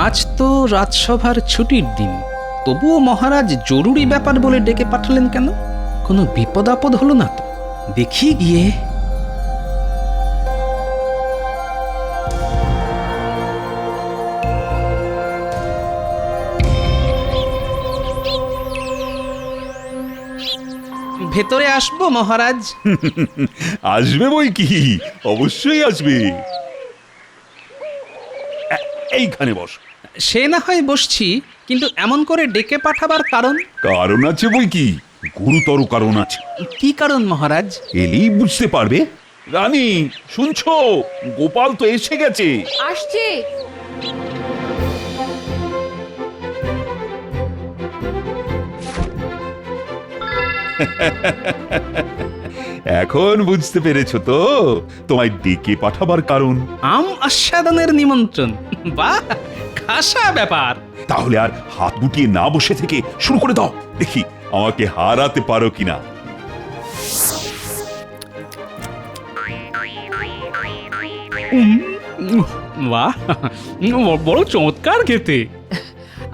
আজ তো রাজসভার ছুটির দিন, তবুও মহারাজ জরুরি ব্যাপার বলে ডেকে পাঠালেন কেন? কোনো বিপদ আপদ হলো না তো? দেখি গিয়ে। ভেতরে আসবো মহারাজ? আসবে বই কি, অবশ্যই আসবে। এইখানে বস। সে না হয় বসছি, কিন্তু এমন করে ডেকে পাঠাবার কারণ? কারণ আছে বই কি, গুরুতর কারণ আছে। কি কারণ মহারাজ? এলেই বুঝতে পারবে। রানী শুনছো, গোপাল তো এসে গেছে। আসছে। এখন বুঝতে পেরেছো তো তোমায় ডেকে পাঠাবার কারণ? আম আস্বাদনের নিমন্ত্রণ। বাহ, খাসা ব্যাপার। তাহলে আর হাত গুটিয়ে না বসে থেকে শুরু করে দাও, দেখি আমাকে হারাতে পারো কিনা। বাহ, বড় চমৎকার খেতে।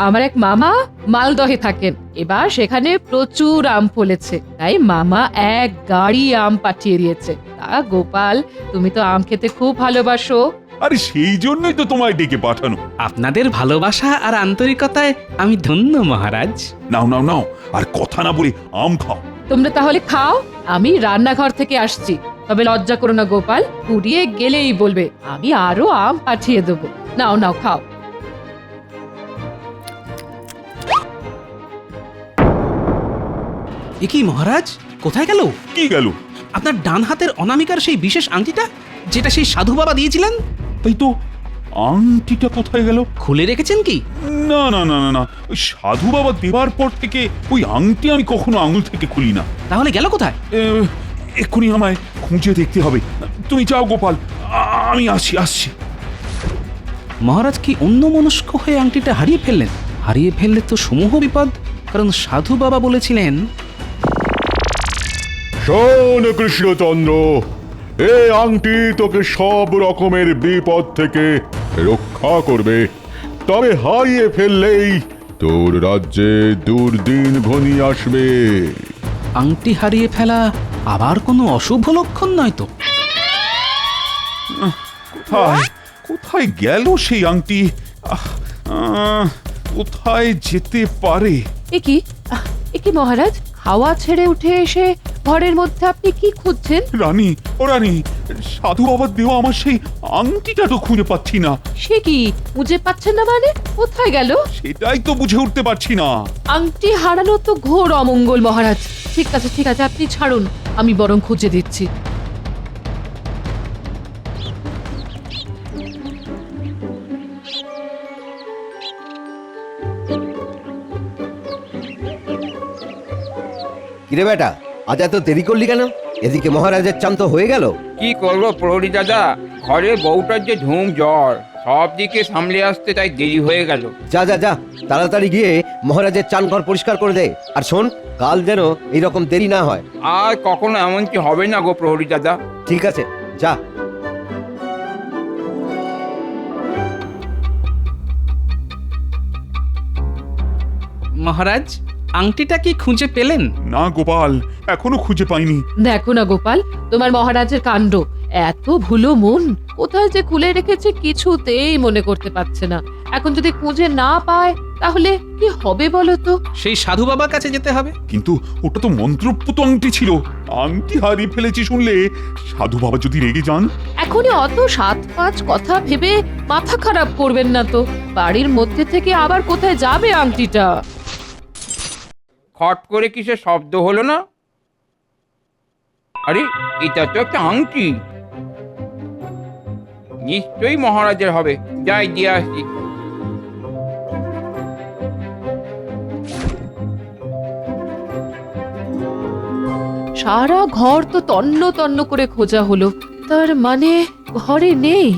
আমার এক মামা মালদহে থাকেন, এবার সেখানে প্রচুর আম ফলেছে, তাই মামা এক গাড়ি আম পাঠিয়ে দিয়েছে। তা গোপাল, তুমি তো আম খেতে খুব ভালোবাসো। আরে সেই জন্যই তো তোমায় ডেকে পাঠানো। আপনাদের ভালোবাসা আর আন্তরিকতায় আমি ধন্য মহারাজ। নাও নাও নাও, আর কথা না বলে আম খাও। তোমরা তাহলে খাও, আমি রান্নাঘর থেকে আসছি। তবে লজ্জা করো না গোপাল, পুড়িয়ে গেলেই বলবে, আমি আরো আম পাঠিয়ে দেবো। নাও নাও খাও। এ কি মহারাজ, কোথায় গেল? কি গেল? আপনার ডান হাতের অনামিকার সেই বিশেষ আংটিটা, যেটা সেই সাধু বাবা দিয়েছিলেন। তাই তো, আংটিটা কোথায় গেল? খুলে রেখেছেন কি? না না না না না, ওই সাধু বাবা দেবার পর থেকে ওই আংটি আমি কখনো আঙুল থেকে খুলি না। তাহলে গেল কোথায়? এক্ষুনি আমায় খুঁজে দেখতে হবে। তুমি যাও গোপাল, আমি আসছি আসছি। মহারাজ কি অন্যমনস্ক হয়ে আংটিটা হারিয়ে ফেললেন? হারিয়ে ফেললে তো সমূহ বিপদ, কারণ সাধু বাবা বলেছিলেন। শোন কৃষ্ণচন্দ্র, এই আংটি তোকে সব রকমের বিপদ থেকে রক্ষা করবে, তবে হারিয়ে ফেললেই তোর রাজ্যে দুর্দিন ঘনিয়ে আসবে। আংটি হারিয়ে ফেলা আবার কোনো অশুভ লক্ষণ নয় তো? কোথায় কোথায় গেল সেই আংটি? কোথায় যেতে পারে? এ কি মহারাজ, খাওয়া ছেড়ে উঠে এসে ঘরের মধ্যে আপনি কি খুঁজছেন? রানী, ও রানী, সাধু বাবার দেওয়া আমার সেই আংটিটা তো খুঁজে পাচ্ছি না। সে কি, খুঁজে পাচ্ছেন না মানে? কোথায় গেল? সেটাই তো বুঝে উঠতে পারছি না। আংটি হারানো তো ঘোর অমঙ্গল মহারাজ। ঠিক আছে ঠিক আছে, আপনি ছাড়ুন, আমি বরং খুঁজে দিচ্ছি। কিরে বেটা, আজ এত দেরি করলি কেন? এদিকে মহারাজের চান তো হয়ে গেল। কি করবো প্রহরী দাদা, ঘরে বউটার যে ঝুম জ্বর, সব দিকে সামলে আসতে তাই দেরি হয়ে গেল। যা যা যা, তাড়াতাড়ি গিয়ে মহারাজের চান ঘর পরিষ্কার করে দে। আর শোন, কাল যেন এইরকম দেরি না হয়। আর কখনো এমন কি হবে না গো প্রহরী দাদা। ঠিক আছে, যা। মহারাজ, আংটিটা কি খুঁজে পেলেন? না গোপাল, এখনো খুঁজে পাইনি। দেখো না গোপাল, তোমার মহারাজের কাণ্ড। এত ভুলো মন, কোথায় যে খুলে রেখেছে কিছুতেই মনে করতে পারছে না। এখন যদি খুঁজে না পায় তাহলে কি হবে বলো তো? সেই সাধু বাবার কাছে যেতে হবে। কিন্তু ওটা তো মন্ত্রপুত আংটি ছিল। আংটি হারিয়ে ফেলেছি শুনলে সাধু বাবা যদি রেগে যান। এখনই অত 7-5 কথা ভেবে মাথা খারাপ করবেন না তো। বাড়ির মধ্যে থেকে আবার কোথায় যাবে আংটিটা? খট করে কিসের শব্দ হলো না? আরে, এটা তো একটা আংটি, নিশ্চয়ই মহারাজের হবে। যাই দিয়ে আসি। সারা ঘর তো তন্ন তন্ন করে খোঁজা হলো, তার মানে ঘরে নেই।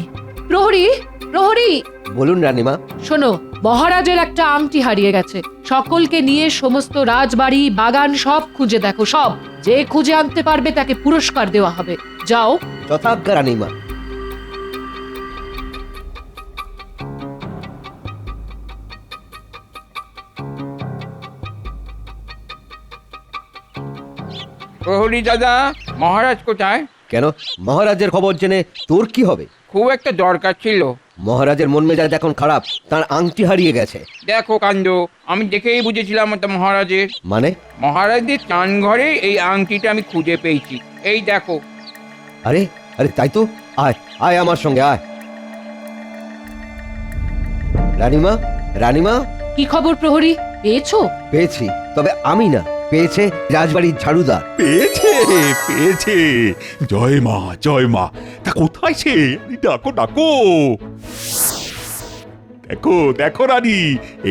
প্রহরী, প্রহরী, বলুন রানীমা। শোনো, মহারাজের একটা আংটি হারিয়ে গেছে। সকলকে নিয়ে সমস্ত রাজবাড়ি, বাগান সব খুঁজে দেখো, সব। যে খুঁজে আনতে পারবে তাকে পুরস্কার দেওয়া হবে। যাও। যথাজ্ঞা রানীমা। প্রহরী দাদা, মহারাজ কোথায়? কেন মহারাজের খবর জেনে তোর কি হবে? খুব একটা দরকার ছিল। মহারাজের মন মেজাজ এখন খারাপ, তার আংটি হারিয়ে গেছে। দেখো কাণ্ড, আমি দেখেই বুঝেছিলাম ওটা মহারাজের। মানে? মহারাজের চান ঘরে এই আংটিটা আমি খুঁজে পেয়েছি। এই দেখো। আরে আরে তাই তো, আয় আয় আমার সঙ্গে আয়। রানীমা, রানীমা, কি খবর প্রহরী, পেয়েছো? পেয়েছি, তবে আমি না, পেয়েছে রাজবাড়ির ঝাড়ুদার। পেয়েছে পেয়েছে, জয় মা জয় মা। তা কোথায় সে? ডাকো ডাকো। দেখো দেখো রানী,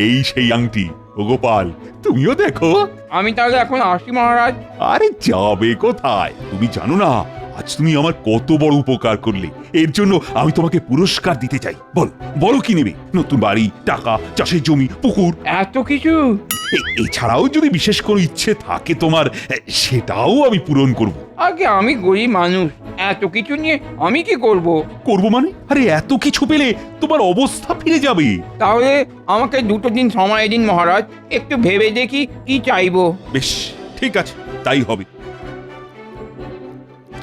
এই সেই আংটি। ও গোপাল, তুমিও দেখো। আমি তাহলে এখন আসি মহারাজ। আরে যাবে কোথায়? তুমি জানো না আজ তুমি আমার কত বড় উপকার করলে। এর জন্য আমি তোমাকে পুরস্কার দিতে চাই। বল বলো কি নেবে? নতুন বাড়ি, টাকা, চাষের জমি, পুকুর, এত কিছু? এছাড়াও যদি বিশেষ কোনো ইচ্ছে থাকে তোমার, সেটাও আমি পূরণ করব। আগে আমি গরিব মানুষ, এত কিছু নিয়ে আমি কি করব? করব মানে? আরে এত কিছু পেলে তোমার অবস্থা ফিরে যাবে। তাহলে আমাকে 2 দিন সময় দিন মহারাজ, একটু ভেবে দেখি কি চাইবো। বেশ, ঠিক আছে, তাই হবে।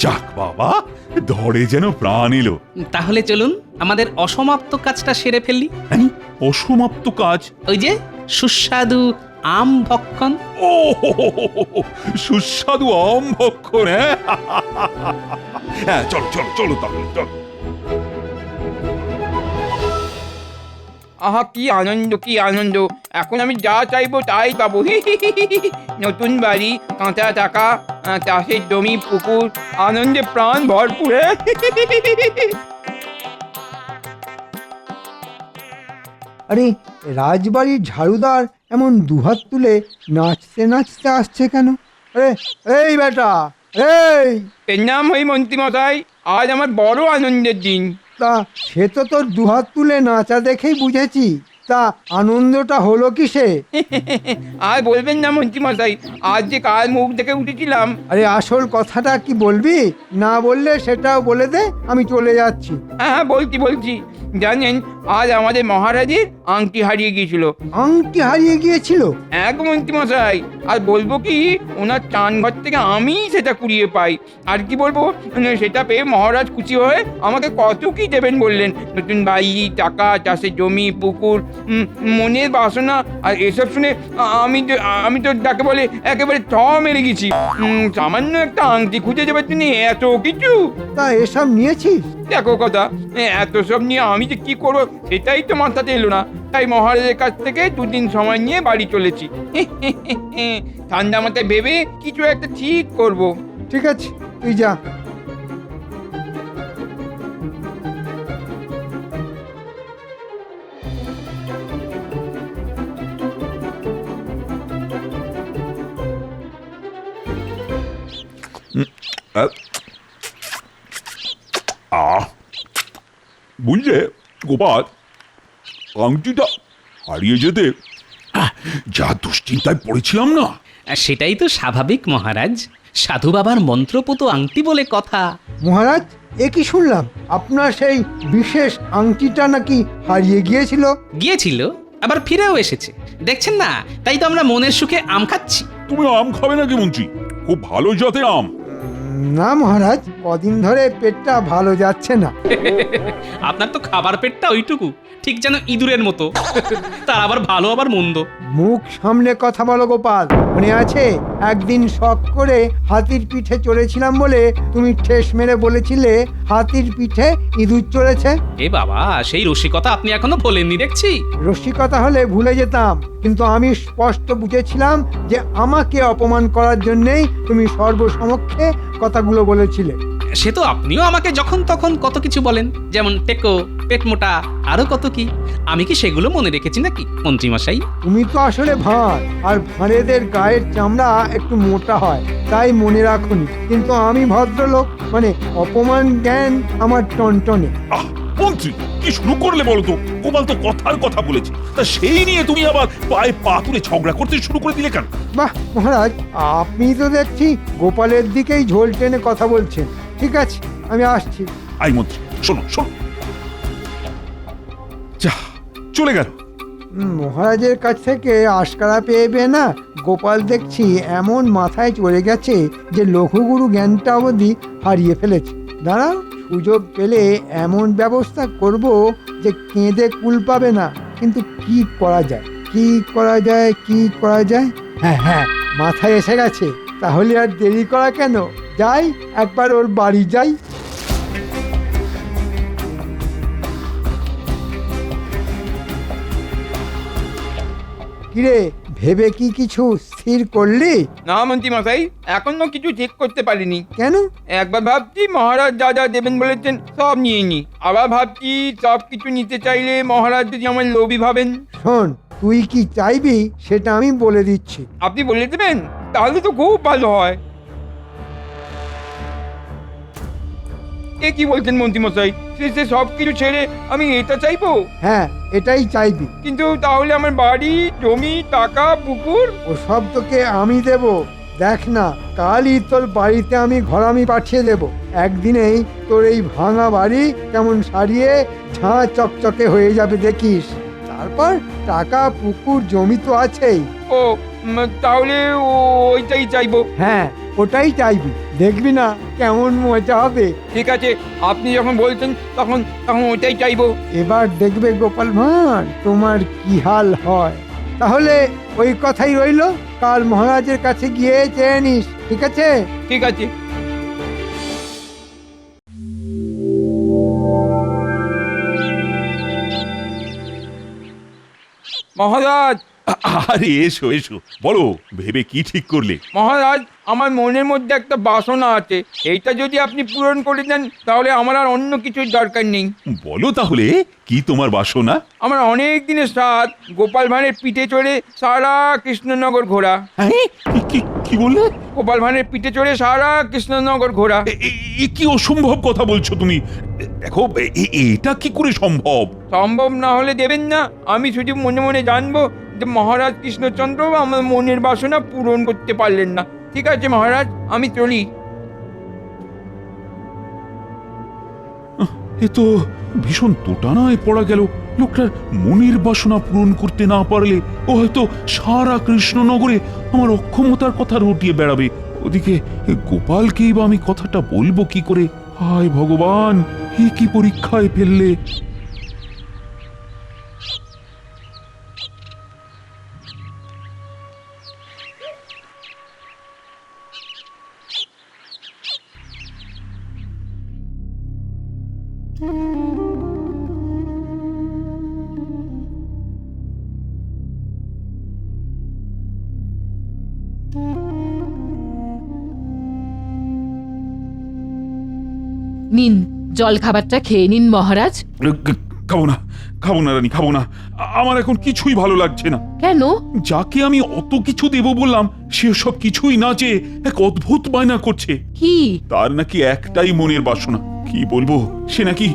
যাক বাবা, ধরে যেন প্রাণ এলো। তাহলে চলুন আমাদের অসমাপ্ত কাজটা সেরে ফেললি। জানি, অসমাপ্ত কাজ? ওই যে সুস্বাদু আম ভক্ষণ। ও হো হো হো হো হো, সুস্বাদু আম ভক্ষণ। হ্যাঁ, চলো চলো চলো তাহলে চলো। আহা কি আনন্দ কি আনন্দ, এখন আমি যা চাইবো তাই পাবো। নতুন বাড়ি, কাঁচা টাকা, চাষের জমি, পুকুর, আনন্দে প্রাণ ভরপুর। আরে রাজবাড়ির ঝাড়ুদার এমন দুহাত তুলে নাচতে নাচতে আসছে কেন? আরে এই বেটা, এই! প্রণাম হই মন্ত্রী মশাই, আজ আমার বড় আনন্দের দিন। তা সে তো তোর দুহাত তুলে নাচা দেখেই বুঝেছি, তা আনন্দটা হলো কিসে? আর বলবেন না মন্ত্রী মশাই, আজ যে কার মুখ দেখে উঠেছিলাম। আরে আসল কথাটা কি বলবি? না বললে সেটাও বলে দে, আমি চলে যাচ্ছি। হ্যাঁ বলছি বলছি, জানেন আজ আমাদের মহারাজের আংটি হারিয়ে গিয়েছিল। আংটি হারিয়ে গিয়েছিল? এক মন্ত্রী মশাই, আর বলবো কি, ওনার চান ঘর থেকে আমি সেটা কুড়িয়ে পাই। আর কি বলবো, সেটা পেয়ে মহারাজ খুশি হয়ে আমাকে কত কি দেবেন বললেন। নতুন বাড়ি, টাকা, চাষের জমি, পুকুর, মনের বাসনা। আর এসব শুনে আমি তো যাকে বলে একেবারে মেরে গেছি। সামান্য একটা আংটি খুঁজে যাবে তিনি এত কিছু। তা এসব নিয়েছিস? দেখো কথা, এত সব নিয়ে আমি যে কি করবো সেটাই তো মাথাতে এলো না। তাই মহারাজের কাছ থেকে 2 দিন সময় নিয়ে বাড়ি চলেছি। ঠান্ডা মাথায় ভেবে কিছু একটা ঠিক করব। ঠিক আছে, তুই যা। বুঝলে গোপাল, আংটিটা হারিয়ে যেতে যা দুশ্চিন্তায় পড়েছিলাম না। সেটাই তো স্বাভাবিক মহারাজ, সাধু বাবার মন্ত্রপুত আংটি বলে কথা। মহারাজ, এ কি শুনলাম? আপনার সেই বিশেষ আংটিটা নাকি হারিয়ে গিয়েছিল? গিয়েছিল, আবার ফিরেও এসেছে। দেখছেন না, তাই তো আমরা মনের সুখে আম খাচ্ছি। তুমি আম খাবে নাকি মন্ত্রী? খুব ভালো জাতের আম। না মহারাজ, কদিন ধরে পেটটা ভালো যাচ্ছে না। আপনার তো খাবার পেটটা ওইটুকু, ঠিক যেন ইঁদুরের মতো। তার আবার ভালো আবার মন্দ। মুখ সামনে কথা বলো গোপাল। মনে আছে একদিন শখ করে হাতির পিঠে চড়েছিলাম বলে তুমি ঠেস মেরে বলেছিলে হাতির পিঠে ইঁদুর চড়েছে? এ বাবা, সেই রসিকতা আপনি এখনো বলেননি দেখছি। রসিকতা হলে ভুলে যেতাম, কিন্তু আমি স্পষ্ট বুঝেছিলাম যে আমাকে অপমান করার জন্যেই তুমি সর্বসমক্ষে কথাগুলো বলেছিলে। সে তো আপনিও আমাকে যখন তখন কত কিছু বলেন, যেমন টেকো, পেট মোটা, আরো কত কি। আমি কি সেগুলো মনে রেখেছি নাকি মন্ত্রী মশাই? তুমি তো আসলে ভাঁড়, আর ভাঁড়েদের গায়ের চামড়া একটু মোটা হয়, তাই মনে রাখুনি। কিন্তু আমি ভদ্রলোক, মানে অপমান জ্ঞান আমার টনটনে। মন্ত্রী, কি শুরু করলে বলো তো? গোপাল তো কথার কথা বলেছে, তা সেই নিয়ে তুমি আবার পায়ে পা তুলে ঝগড়া করতে শুরু করে দিলে কেন? বাহ মহারাজ, আপনি তো দেখছি গোপালের দিকেই ঝোল টেনে কথা বলছেন। ঠিক আছে, আমি আসছি। আই মন্ত্রী, শোনো শোনো। যা চলে গেল, মহারাজের কাছ থেকে আশকারা পেয়ে না গোপাল দেখছি এমন মাথায় চড়ে গেছে যে লঘুগুরু জ্ঞানটা অবধি হারিয়ে ফেলেছে। দাঁড়াও, সুযোগ পেলে এমন ব্যবস্থা করব যে কেঁদে কুল পাবে না। কিন্তু কি করা যায়, কি করা যায়, কি করা যায়? হ্যাঁ হ্যাঁ, মাথায় এসে গেছে। তাহলে আর দেরি করা কেন, যাই একবার ওর বাড়ি যাই। কিরে, ভেবে কি কিছু স্থির করলি? না মন্ত্রী মশাই, এখনো কিছু ঠিক করতে পারিনি। কেন? একবার ভাবছি মহারাজ যা যা দেবেন বলেছেন সব নিয়ে নি, আবার ভাবছি সব কিছু নিতে চাইলে মহারাজ যদি আমার লোভী ভাবেন। শোন, তুই কি চাইবি সেটা আমি বলে দিচ্ছি। আপনি বলে দেবেন, তাহলে তো খুব ভালো হয়। এ কি বলছেন মন্ত্রী মশাই, সে সব কিছু ছেড়ে আমি এটা চাইবো? হ্যাঁ, এটাই চাইবি। কিন্তু তাহলে আমার বাড়ি, জমি, টাকা, পুকুর? ও সব তোকে আমি দেব। দেখ না, কালই তোর বাড়িতে আমি ঘরামি পাঠিয়ে দেব। একদিনেই তোর এই ভাঙা বাড়ি কেমন সারিয়ে ঝাঁ চকচকে হয়ে যাবে দেখিস। তারপর টাকা, পুকুর, জমি তো আছেই। ও তাহলে ওইটাই চাইবো। হ্যাঁ, ওটাই চাইবি, দেখবি না কেমন মজা হবে। ঠিক আছে, আপনি যখন বলছেন তখন তখন ওইটাই চাইবো। এবার দেখবে গোপাল ভাঁড় তোমার কি হাল হয়। তাহলে ওই কথাই রইলো, কাল মহারাজের কাছে গিয়ে চেয়ে নিস, ঠিক আছে? ঠিক আছে। মহারাজ, আরে এসো এসো, বলো ভেবে কি ঠিক করলে? মহারাজ, আমার মনের মধ্যে একটা বাসনা আছে, এইটা যদি আপনি পূরণ করে দেন তাহলে আমার আর অন্য কিছুর দরকার নেই। বলো তাহলে কি তোমার বাসনা? আমার অনেক দিনের সাথ গোপাল ভাঁড়ের পিঠে চড়ে সারা কৃষ্ণনগর ঘোরা। হ্যাঁ, কি বললে? গোপাল ভাঁড়ের পিঠে চড়ে সারা কৃষ্ণনগর ঘোরা। এ কি অসম্ভব কথা বলছো তুমি? দেখো, এটা কি করে সম্ভব? সম্ভব না হলে দেবেন না, আমি শুধু মনে মনে জানবো যে মহারাজ কৃষ্ণচন্দ্র আমার মনের বাসনা পূরণ করতে পারলেন না। ঠিক আছে মহারাজ, আমি চলি। এ তো ভীষণ দোটানায় পড়া গেল। লোকটার মনের বাসনা পূরণ করতে না পারলে ও হয়তো সারা কৃষ্ণনগরে আমার অক্ষমতার কথা রটিয়ে বেড়াবে। ওদিকে গোপালকেই বা আমি কথাটা বলবো কি করে? হায় ভগবান, এ কি পরীক্ষায় ফেললে! নিন, জল খাবারটা খেয়ে নিন মহারাজ। খাবো না, খাবো না রানী, খাবো না। আমার এখন কিছুই ভালো লাগছে না। কেন? যাকে আমি অত কিছু দেব বললাম সে সব কিছুই না চেয়ে এক অদ্ভুত বায়না করছে। কি? তার নাকি একটাই মনের বাসনা। কি বলবো, সে নাকি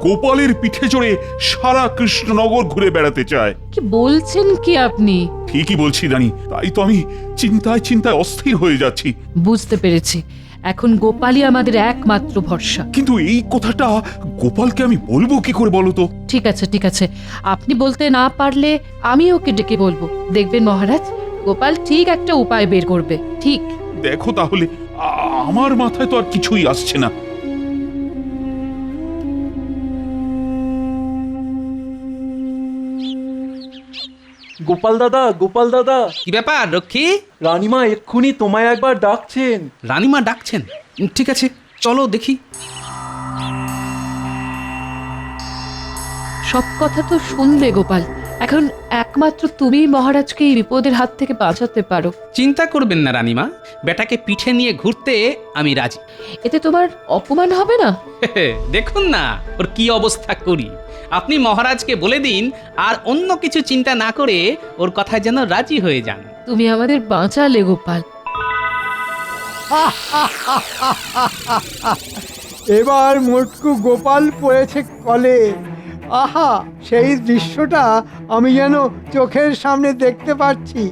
গোপালের পিঠে চড়ে সারা কৃষ্ণনগর ঘুরে বেড়াতে চায়। কি বলছেন কি আপনি? ঠিকই বলছি রানী, তাই তো আমি চিন্তায় চিন্তায় অস্থির হয়ে যাচ্ছি। বুঝতে পেরেছি, এখন গোপালই আমাদের একমাত্র ভরসা। কিন্তু এই কথাটা গোপালকে আমি বলবো কি করে বলো তো? ঠিক আছে ঠিক আছে, আপনি বলতে না পারলে আমি ওকে ডেকে বলবো। দেখবেন মহারাজ, গোপাল ঠিক একটা উপায় বের করবে। ঠিক। দেখো তাহলে, আমার মাথায় তো আর কিছুই আসছে না। গোপাল দাদা, গোপাল দাদা, কি ব্যাপার রক্ষী? রানীমা এক্ষুনি তোমায় একবার ডাকছেন। রানীমা ডাকছেন? ঠিক আছে, চলো দেখি। সব কথা তো শুনলে গোপাল, এখন একমাত্র তুমি মহারাজকে এই বিপদের হাত থেকে বাঁচাতে পারো। চিন্তা করবেন না রানীমা, বেটাকে পিঠে নিয়ে ঘুরতে আমি রাজি। এতে তোমার অপমান হবে না? দেখুন না ওর কি অবস্থা করি। আপনি মহারাজকে বলে দিন আর অন্য কিছু চিন্তা না করে ওর কথায় যেন রাজি হয়ে যান। তুমি আমাদের বাঁচালে গোপাল। এবার মোটকু গোপাল পড়েছে কলে। আহা, সেই দৃশ্যটা আমি যেন চোখের সামনে দেখতে পাচ্ছি।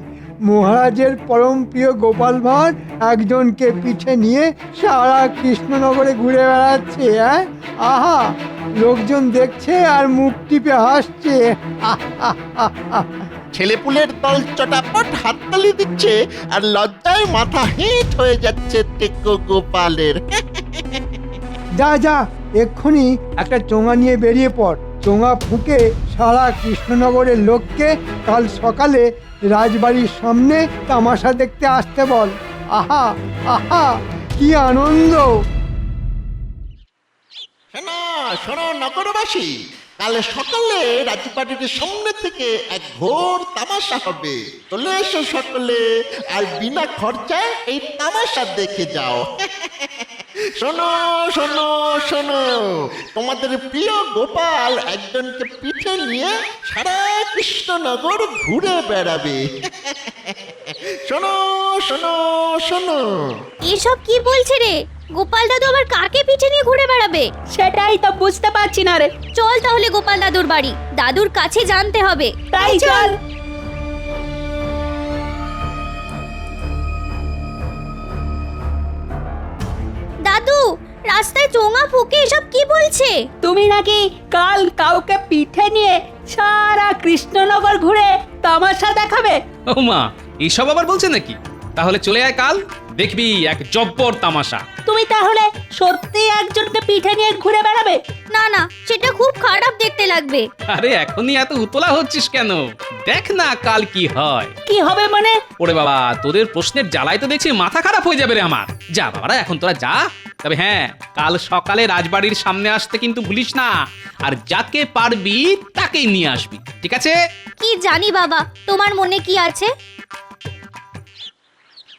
মহারাজের পরম প্রিয় গোপাল ভাঁড় একজনকে পিঠে নিয়ে সারা কৃষ্ণনগরে ঘুরে বেড়াচ্ছে। হ্যাঁ, আহা, লোকজন দেখছে আর মুখ টিপে হাসছে। ছেলেপুলের দল চটাপট হাততালি দিচ্ছে আর লজ্জায় মাথা হেঁট হয়ে যাচ্ছে টেকো গোপালের। যা যা, এক্ষুনি একটা চোঙা নিয়ে বেরিয়ে পড়। চোঙা ফুঁকে সারা কৃষ্ণনগরের লোককে কাল সকালে রাজবাড়ির সামনে তামাশা দেখতে আসতে বল। আহা আহা, কি আনন্দ! শোনো শোনো নগরবাসী, কাল সকালে রাজবাড়ির সামনে থেকে এক ঘোর তামাশা হবে। চলে এসো সকলে আর বিনা খরচায় এই তামাশা দেখে যাও। শোনো শোনো শোনো, তোমাদের প্রিয় গোপাল একজনকে পিঠে নিয়ে সারা কৃষ্ণনগর ঘুরে বেড়াবে। শোনো শোনো শোনো। এসব কি বলছে রে? গোপাল দাদু আবার কাকে পিঠে নিয়ে ঘুরে বেড়াবে? সেটাই তো বুঝতে পারছি না রে। চল তাহলে গোপাল দাদুর বাড়ি, দাদুর কাছে জানতে হবে। তাই চল। দাদু, রাস্তায় চোঙা ফুঁকে এসব কি বলছে? তুমি নাকি কাল কাউকে পিঠে নিয়ে সারা কৃষ্ণনগর ঘুরে তামাশা দেখাবে? ও মা, এইসব আবার বলছে নাকি? তাহলে চলে আয় কাল, দেখবি এক জব্বর তামাশা। তুমি তাহলে সত্যি একজনকে পিঠে নিয়ে ঘুরে বেড়াবে? না না, সেটা খুব খারাপ দেখতে লাগবে। আরে এখনই এত উতলা হচ্ছিস কেন? দেখ না কাল কি হয়। কি হবে মানে? ওরে বাবা, তোদের প্রশ্নের জ্বালায় তো দেখছি মাথা খারাপ হয়ে যাবে রে আমার। যা বাবারা, এখন তোরা যা। তবে হ্যাঁ, কাল সকালে রাজবাড়ির সামনে আসতে কিন্তু ভুলিস না। আর যাকে পারবি তাকেই নিয়ে আসবি, ঠিক আছে? কি জানি বাবা, তোমার মনে কি আছে?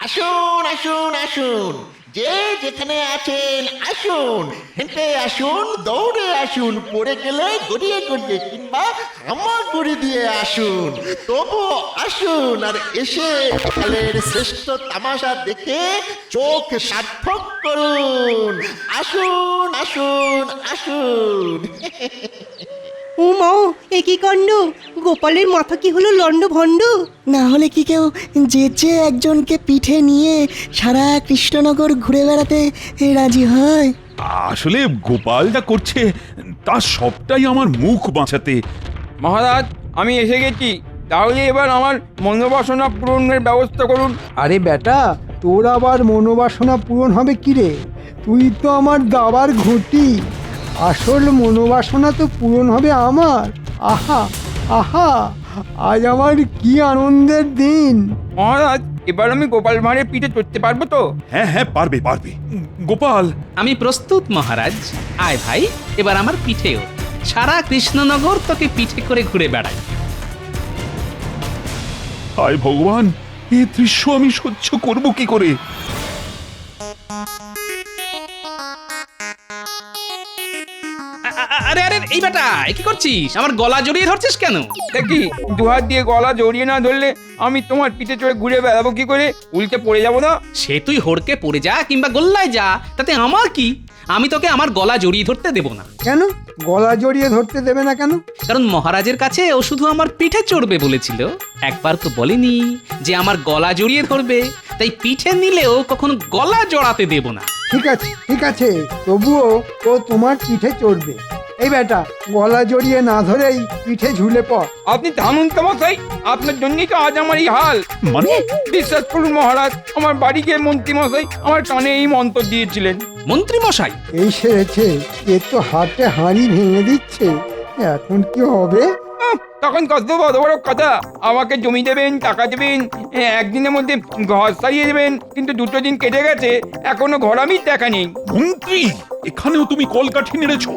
আসুন আসুন আসুন, যে যেখানে আছেন আসুন, হেঁটে আসুন, দৌড়ে আসুন, পড়ে গেলে গড়িয়ে গড়িয়ে কিংবা হামাগুড়ি দিয়ে আসুন, তবু আসুন আর এসে কালের শ্রেষ্ঠ তামাশা দেখে চোখ সার্থক করুন। আসুন আসুন আসুন। ও মা, এ কি কাণ্ড! গোপালের মাথা কি হলো লন্ড ভন্ড? না হলে কি কেউ যেচে একজনকে পিঠে নিয়ে সারা কৃষ্ণনগর ঘুরে বেড়াতে রাজি হয়? আসলে গোপাল যা করছে তা সবটাই আমার মুখ বাঁচাতে। মহারাজ, আমি এসে গেছি। তাহলে এবার আমার মনোবাসনা পূরণের ব্যবস্থা করুন। আরে বেটা, তোর আবার মনোবাসনা পূরণ হবে কি রে? তুই তো আমার দাবার ঘুঁটি। আসল মনোবাসনা তো পূরণ হবে আমার। আহা আহা, আজ আমার কি আনন্দের দিন! মহারাজ, এবার আমি গোপাল ভাঁড়ের পিঠে চড়তে পারবো তো? হ্যাঁ হ্যাঁ, পারবে পারবে। গোপাল, আমি প্রস্তুত মহারাজ। আয় ভাই, এবার আমার পিঠেও। সারা কৃষ্ণনগর তোকে পিঠে করে ঘুরে বেড়াই। হায় ভগবান, এই দৃশ্য আমি সহ্য করব কি করে? আরে আরে, এই বেটা, এ কি করছিস? আমার গলা জড়িয়ে ধরছিস কেন? দেখি, দুহাত দিয়ে গলা জড়িয়ে না ধরলে আমি তোমার পিঠে চড়ে ঘুরে বেড়াবো কি করে? উল্টে পড়ে যাবো না? সে তুই হড়কে পড়ে যা কিংবা গোল্লায় যা, তাতে আমার কি? আমি তোকে আমার গলা জড়িয়ে ধরতে দেব না। কেন গলা জড়িয়ে ধরতে দেবে না কেন? কারণ মহারাজের কাছে ও শুধু আমার পিঠে চড়বে বলেছিল, একবার তো বলেনি যে আমার গলা জড়িয়ে ধরবে। তাই পিঠে নিলেও কখনো গলা জড়াতে দেব না। ঠিক আছে ঠিক আছে, তবুও ও তোমার পিঠে চড়বে। এই বেটা, গলা জড়িয়ে না ধরেই পিঠে ঝুলে পড়। আপনি থামুন তো মশাই, আপনার জন্যই তো আজ আমার এই হাল। মানে বিশ্বাস করুন মহারাজ, আমার বাড়ি গিয়ে মন্ত্রী মশাই আমার কানে এই মন্ত্র দিয়েছিলেন। মন্ত্রী মশাই? এই সেরেছে, এ তো হাতে হাঁড়ি ভেঙে দিচ্ছে। এখন কি হবে? তখন কত বড় বড় কথা, আমাকে জমি দেবেন, টাকা দেবেন, একদিনের মধ্যে ঘর সারিয়ে দেবেন। কিন্তু দুটো দিন কেটে গেছে, এখনো ঘর আমি দেখা নেই। মন্ত্রী, এখানেও তুমি কলকাঠি নেড়েছো?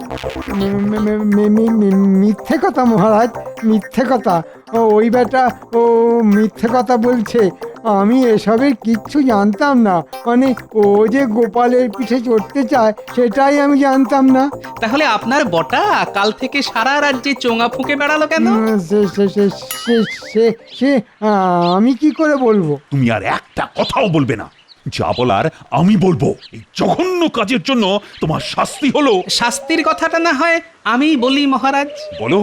মিথ্যে কথা মহারাজ, মিথ্যে কথা। ওই বেটা ও মিথ্যে কথা বলছে। আমি এসবের কিচ্ছু জানতাম না। মানে ও যে গোপালের পিঠে চড়তে চায় সেটাই আমি জানতাম না। তাহলে আপনার বটা কাল থেকে সারা রাজ্যে চোঙা ফুঁকে বেড়ালো কেন? সে আমি কি করে বলবো? তুমি আর একটা কথাও বলবে না। যা বলার আমি বলবো। এই জঘন্য কাজের জন্য তোমার শাস্তি হলো। শাস্তির কথাটা না হয় আমিই বলি মহারাজ। বলো।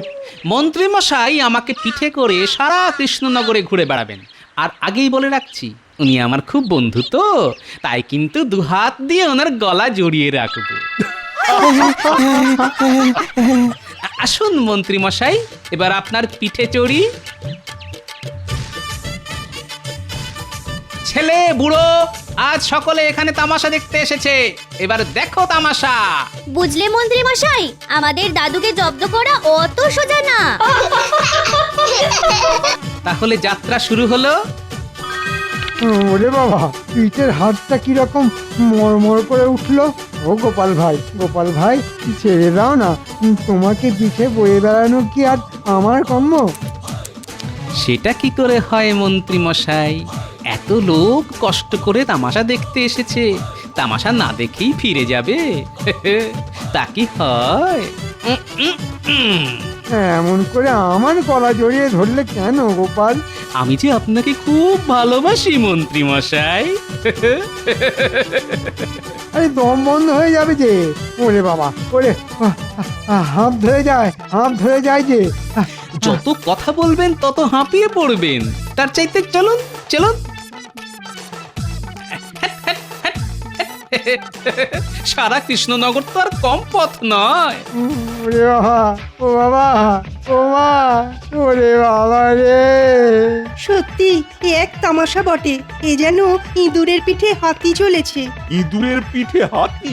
মন্ত্রী মশাই আমাকে পিঠে করে সারা কৃষ্ণনগরে ঘুরে বেড়াবেন। আর আগেই বলে রাখছি উনি আমার খুব বন্ধু তো, তাই কিন্তু দুহাত দিয়ে ওনার গলা জড়িয়ে রাখবো। আসুন মন্ত্রী মশাই, এবার আপনার পিঠে চড়ি। ছেলে বুড়ো আজ সকলে এখানে তামাশা দেখতে এসেছে, এবার দেখো তামাশা। বুঝলে মন্ত্রী মশাই, আমাদের দাদুকে জব্দ করা অত সোজা না। তাহলে যাত্রা শুরু হলো। ওরে বাবা, পিঠের হাতটা কিরকম মরমর করে উঠলো। ও গোপাল ভাই ছেড়ে দাও না, তোমাকে পিঠে বয়ে বেড়ানো কি আর আমার কর্ম? সেটা কি করে হয় মন্ত্রী মশাই? এত লোক কষ্ট করে তামাশা দেখতে এসেছে, তামাশা না দেখেই ফিরে যাবে? তা কি হয়? এমন করে আমার গলা জড়িয়ে ধরলে কেন গোপাল? আমি যে আপনাকে খুব ভালোবাসি মন্ত্রী মশাই। আরে দম বন্ধ হয়ে যাবে যে। ওরে বাবা, ওরে হাঁপ ধরে যায় যে। যত কথা বলবেন তত হাঁপিয়ে পড়বেন, তার চাইতে চলুন চলুন। সারা কৃষ্ণনগর তো আর কম পথ নয়। ওরে বাবা, ও বাবা, ও মা, ওরে বাবা রে। সত্যি এ এক তামাশা বটে, এ যেন ইঁদুরের পিঠে হাতি চলেছে। ইঁদুরের পিঠে হাতি?